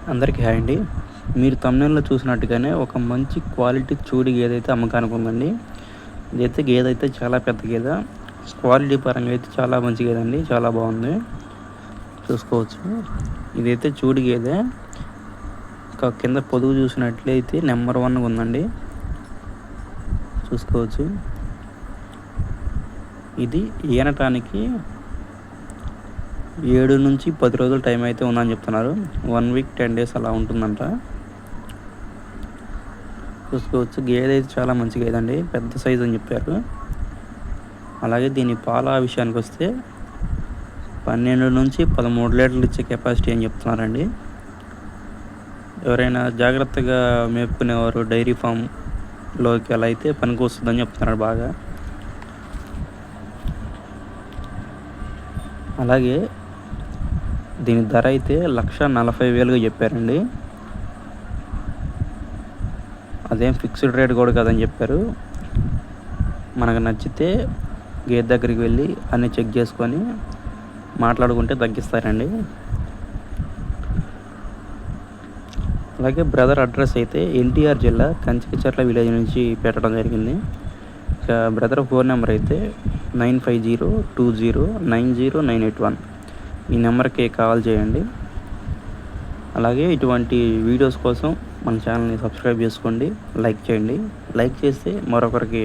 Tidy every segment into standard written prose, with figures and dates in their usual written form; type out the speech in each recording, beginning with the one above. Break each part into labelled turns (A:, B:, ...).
A: అందరికీ హాయ్ అండి. మీరు థంబ్‌నెయిల్‌లో చూసినట్టుగానే ఒక మంచి క్వాలిటీ చూడి గేదైతే అమ్మకానికి ఉందండి. గేదైతే చాలా పెద్ద గేద. క్వాలిటీ పరంగా అయితే చాలా మంచి గేదండి. చాలా బాగుంది. చూసుకోవచ్చు. ఇదైతే చూడి గేదె. కింద పొదుగు చూసినట్లయితే నెంబర్ 1 ఉందండి. చూసుకోవచ్చు. ఇది ఈనటానికి 7 నుంచి 10 రోజులు టైం అయితే ఉందని చెప్తున్నారు. 1 వీక్ 10 డేస్ అలా ఉంటుందంట. చూసుకోవచ్చు. గేదె అయితే చాలా మంచి గేదండి. పెద్ద సైజు అని చెప్పారు. అలాగే దీని పాల విషయానికి వస్తే 12 నుంచి 13 లీటర్లు ఇచ్చే కెపాసిటీ అని చెప్తున్నారండి. ఎవరైనా జాగ్రత్తగా మేపుకునేవారు డైరీ ఫామ్లోకి అలా అయితే పనికి వస్తుందని చెప్తున్నారు బాగా. అలాగే దీని ధర అయితే 1,40,000గా చెప్పారండి. అదేం ఫిక్స్డ్ రేట్ కూడా కాదని చెప్పారు. మనకు నచ్చితే గేదె దగ్గరికి వెళ్ళి అన్నీ చెక్ చేసుకొని మాట్లాడుకుంటే తగ్గిస్తారండి. అలాగే బ్రదర్ అడ్రస్ అయితే ఎన్టీఆర్ జిల్లా కంచికచర్ల విలేజ్ నుంచి పెట్టడం జరిగింది. ఇక బ్రదర్ ఫోన్ నెంబర్ అయితే 9502090981. ఈ నెంబర్కి కాల్ చేయండి. అలాగే ఇటువంటి వీడియోస్ కోసం మన ఛానల్ని సబ్స్క్రైబ్ చేసుకోండి, లైక్ చేయండి. లైక్ చేస్తే మరొకరికి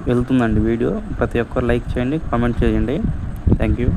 A: వెళ్తుందండి వీడియో. ప్రతి ఒక్కరు లైక్ చేయండి, కామెంట్ చేయండి. Thank you.